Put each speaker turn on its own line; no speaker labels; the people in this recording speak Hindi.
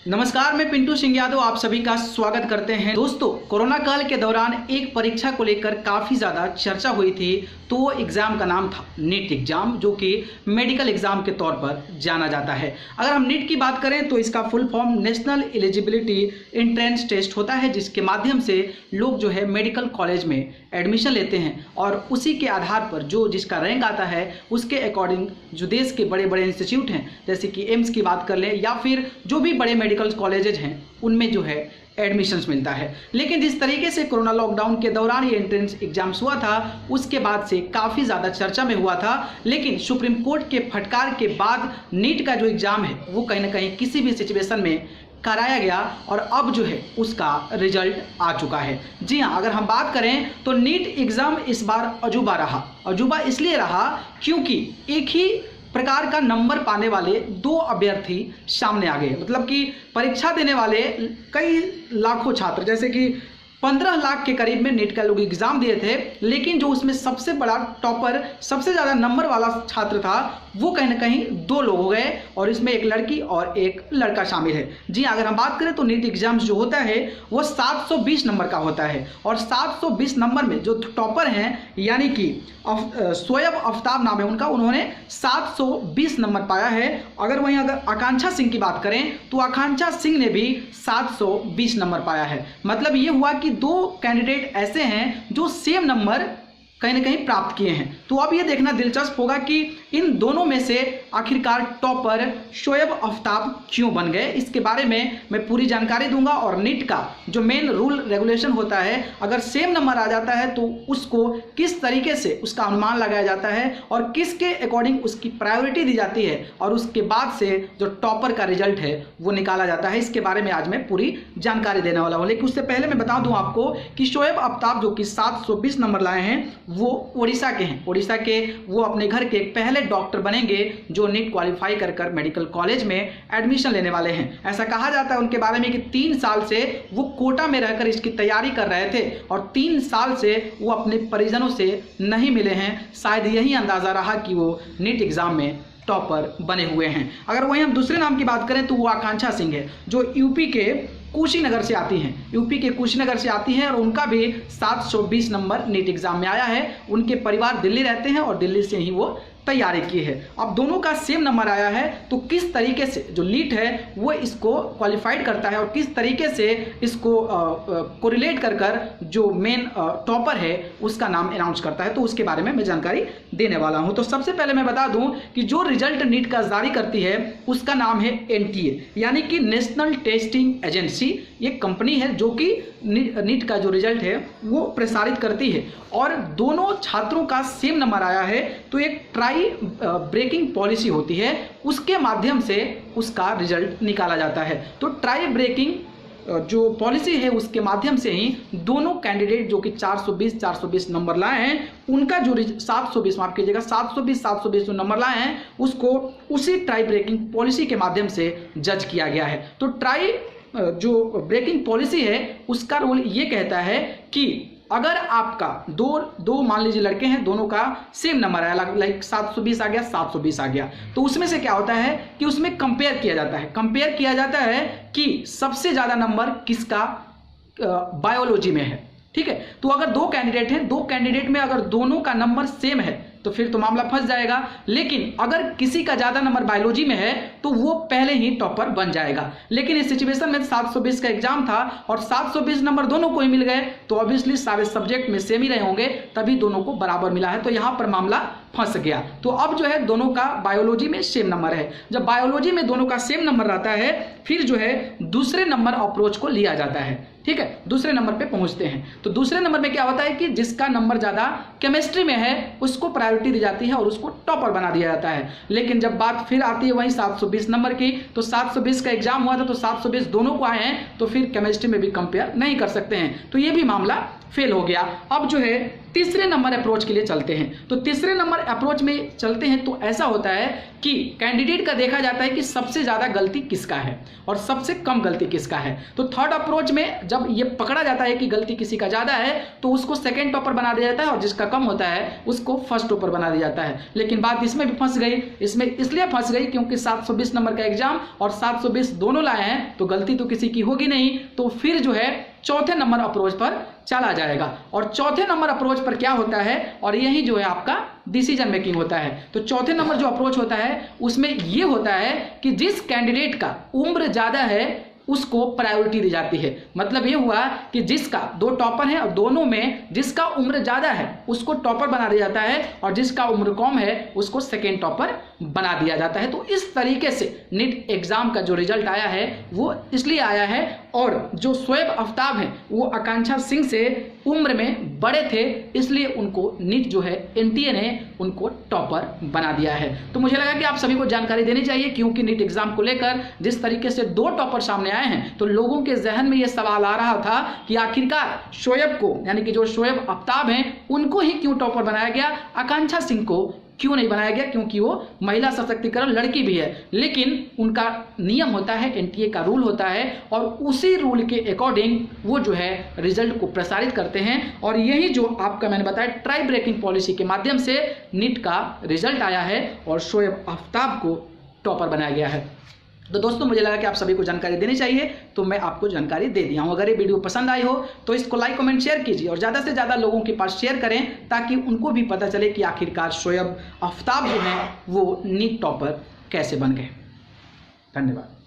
नमस्कार, मैं पिंटू सिंह यादव आप सभी का स्वागत करते हैं। दोस्तों, कोरोना काल के दौरान एक परीक्षा को लेकर काफ़ी ज़्यादा चर्चा हुई थी। तो वो एग्ज़ाम का नाम था नीट एग्ज़ाम, जो कि मेडिकल एग्ज़ाम के तौर पर जाना जाता है। अगर हम नीट की बात करें तो इसका full form national eligibility entrance test होता है, जिसके माध्यम से लोग जो है मेडिकल कॉलेज में एडमिशन लेते हैं और उसी के आधार पर जो जिसका रैंक आता है उसके अकॉर्डिंग जो देश के बड़े बड़े इंस्टीट्यूट हैं, जैसे कि एम्स की बात कर लें या फिर जो भी बड़े मेडिकल कॉलेजेज हैं, उनमें जो है एडमिशन्स मिलता है। लेकिन जिस तरीके से कोरोना लॉकडाउन के दौरान ये एंट्रेंस एग्जाम्स हुआ था, उसके बाद से काफ़ी ज़्यादा चर्चा में हुआ था। लेकिन सुप्रीम कोर्ट के फटकार के बाद नीट का जो एग्ज़ाम है वो कहीं ना कहीं किसी भी सिचुएशन में कराया गया और अब जो है उसका रिजल्ट आ चुका है। जी हाँ, अगर हम बात करें तो नीट एग्ज़ाम इस बार अजूबा रहा। अजूबा इसलिए रहा क्योंकि एक ही प्रकार का नंबर पाने वाले दो अभ्यर्थी सामने आ गए। मतलब कि परीक्षा देने वाले कई लाखों छात्र, जैसे कि 15 लाख के करीब में नीट का लोग एग्जाम दिए थे, लेकिन जो उसमें सबसे बड़ा टॉपर, सबसे ज़्यादा नंबर वाला छात्र था, वो कहीं ना कहीं दो लोग हो गए और इसमें एक लड़की और एक लड़का शामिल है। जी, अगर हम बात करें तो नीट एग्जाम्स जो होता है वो 720 नंबर का होता है और 720 नंबर में जो टॉपर हैं, यानी कि शोएब आफ्ताब नाम है उनका, उन्होंने 720 नंबर पाया है। अगर वहीं अगर आकांक्षा सिंह की बात करें तो आकांक्षा सिंह ने भी 720 नंबर पाया है। मतलब ये हुआ कि दो कैंडिडेट ऐसे हैं जो सेम नंबर कहीं ना कहीं प्राप्त किए हैं। तो अब ये देखना दिलचस्प होगा कि इन दोनों में से आखिरकार टॉपर शोएब आफ्ताब क्यों बन गए। इसके बारे में मैं पूरी जानकारी दूंगा और नीट का जो मेन रूल रेगुलेशन होता है, अगर सेम नंबर आ जाता है तो उसको किस तरीके से उसका अनुमान लगाया जाता है और किसके अकॉर्डिंग उसकी प्रायोरिटी दी जाती है और उसके बाद से जो टॉपर का रिजल्ट है वो निकाला जाता है, इसके बारे में आज मैं पूरी जानकारी देने वाला हूँ। लेकिन उससे पहले मैं बता दूँ आपको कि शोएब आफ्ताब जो कि 720 नंबर लाए हैं वो उड़ीसा के हैं। उड़ीसा के वो अपने घर के पहले डॉक्टर बनेंगे जो नीट क्वालिफाई कर मेडिकल कॉलेज में एडमिशन लेने वाले हैं। ऐसा कहा जाता है उनके बारे में कि 3 साल से वो कोटा में रहकर इसकी तैयारी कर रहे थे और 3 साल से वो अपने परिजनों से नहीं मिले हैं। शायद यही अंदाजा रहा कि वो नीट एग्जाम में टॉपर बने हुए हैं। अगर वहीं हम दूसरे नाम की बात करें तो वो आकांक्षा सिंह है, जो यूपी के कुशीनगर से आती हैं। यूपी के कुशीनगर से आती हैं और उनका भी 720 नंबर नीट एग्जाम में आया है। उनके परिवार दिल्ली रहते हैं और दिल्ली से ही वो तैयारी की है। अब दोनों का सेम नंबर आया है, तो किस तरीके से जो नीट है वो इसको क्वालिफाइड करता है और किस तरीके से इसको कोरिलेट कर जो मेन टॉपर है उसका नाम अनाउंस करता है, तो उसके बारे में मैं जानकारी देने वाला हूं। तो सबसे पहले मैं बता दूं कि जो रिजल्ट नीट का जारी करती है उसका नाम है NTA, यानी कि नेशनल टेस्टिंग एजेंसी। ये कंपनी है जो कि नीट का जो रिजल्ट है वो प्रसारित करती है और दोनों छात्रों का सेम नंबर आया है तो एक ट्राई ब्रेकिंग पॉलिसी होती है, उसके माध्यम से उसका रिजल्ट निकाला जाता है। तो ट्राई ब्रेकिंग जो पॉलिसी है उसके माध्यम से ही दोनों कैंडिडेट जो कि 420 नंबर लाए हैं उनका जो 720 माफ कीजिएगा 720 जो नंबर लाए हैं उसको उसी ट्राई ब्रेकिंग पॉलिसी के माध्यम से जज किया गया है। तो ट्राई जो ब्रेकिंग पॉलिसी है उसका रूल ये कहता है कि अगर आपका दो मान लीजिए लड़के हैं, दोनों का सेम नंबर आया, लाइक 720 आ गया, 720 आ गया, तो उसमें से क्या होता है कि उसमें कंपेयर किया जाता है कि सबसे ज़्यादा नंबर किसका बायोलॉजी में है। ठीक है, तो अगर दो कैंडिडेट हैं, दो कैंडिडेट में अगर दोनों का नंबर सेम है तो फिर तो मामला फंस जाएगा। लेकिन अगर किसी का ज़्यादा नंबर बायोलॉजी में है तो वो पहले ही टॉपर बन जाएगा। लेकिन इस सिचुएशन में 720 का एग्जाम था और 720 नंबर दोनों को ही मिल गए, तो ऑब्वियसली सारे सब्जेक्ट में सेम ही रहे होंगे, तभी दोनों को बराबर मिला है। तो यहाँ पर मामला फंस गया। तो अब जो है दोनों का बायोलॉजी में सेम नंबर है। जब बायोलॉजी में दोनों का सेम नंबर रहता है फिर जो है दूसरे नंबर अप्रोच को लिया जाता है। ठीक है, दूसरे नंबर पे पहुंचते हैं। तो दूसरे नंबर में क्या होता है कि जिसका नंबर ज़्यादा केमिस्ट्री में है उसको प्रायोरिटी दी जाती है और उसको टॉपर बना दिया जाता है। लेकिन जब बात फिर आती है वहीं 720 नंबर की, तो 720 का एग्जाम हुआ था तो 720 दोनों को आए हैं, तो फिर केमिस्ट्री में भी कंपेयर नहीं कर सकते हैं। तो ये भी मामला फेल हो गया। अब जो है तीसरे नंबर अप्रोच के लिए चलते हैं। तो तीसरे नंबर अप्रोच में चलते हैं तो ऐसा होता है कि कैंडिडेट का देखा जाता है कि सबसे ज़्यादा गलती किसका है और सबसे कम गलती किसका है। तो थर्ड अप्रोच में जब ये पकड़ा जाता है कि गलती किसी का ज़्यादा है तो उसको सेकेंड टॉपर बना दिया जाता है और जिसका कम होता है उसको फर्स्ट टॉपर बना दिया जाता है। लेकिन बात इसमें भी फंस गई, इसमें इसलिए फंस गई क्योंकि 720 नंबर का एग्जाम और 720 दोनों लाए हैं तो गलती तो किसी की होगी नहीं। तो फिर जो है चौथे नंबर अप्रोच पर चला जाएगा और चौथे नंबर अप्रोच पर क्या होता है और यही जो है आपका डिसीजन मेकिंग होता है। तो चौथे नंबर जो अप्रोच होता है उसमें यह होता है कि जिस कैंडिडेट का उम्र ज़्यादा है उसको प्रायोरिटी दी जाती है। मतलब ये हुआ कि जिसका दो टॉपर हैं और दोनों में जिसका उम्र ज़्यादा है उसको टॉपर बना दिया जाता है और जिसका उम्र कम है उसको सेकेंड टॉपर बना दिया जाता है। तो इस तरीके से नीट एग्जाम का जो रिजल्ट आया है वो इसलिए आया है और जो शोएब आफ्ताब हैं वो आकांक्षा सिंह से उम्र में बड़े थे इसलिए उनको नीट जो है एनटीए ने उनको टॉपर बना दिया है। तो मुझे लगा कि आप सभी को जानकारी देनी चाहिए क्योंकि नीट एग्जाम को लेकर जिस तरीके से दो टॉपर सामने आए हैं तो लोगों के जहन में ये सवाल आ रहा था कि आखिरकार शोएब को यानी कि जो शोएब आफ्ताब हैं उनको ही क्यों टॉपर बनाया गया, आकांक्षा सिंह को क्यों नहीं बनाया गया क्योंकि वो महिला सशक्तिकरण लड़की भी है। लेकिन उनका नियम होता है, एनटीए का रूल होता है और उसी रूल के अकॉर्डिंग वो जो है रिजल्ट को प्रसारित करते हैं और यही जो आपका मैंने बताया ट्राई ब्रेकिंग पॉलिसी के माध्यम से नीट का रिजल्ट आया है और शोएब आफ्ताब को टॉपर बनाया गया है। तो दोस्तों मुझे लगा कि आप सभी को जानकारी देनी चाहिए तो मैं आपको जानकारी दे दिया हूँ। अगर ये वीडियो पसंद आई हो तो इसको लाइक कमेंट शेयर कीजिए और ज़्यादा से ज़्यादा लोगों के पास शेयर करें ताकि उनको भी पता चले कि आखिरकार शोएब आफ्ताब जो हैं वो नीट टॉपर कैसे बन गए। धन्यवाद।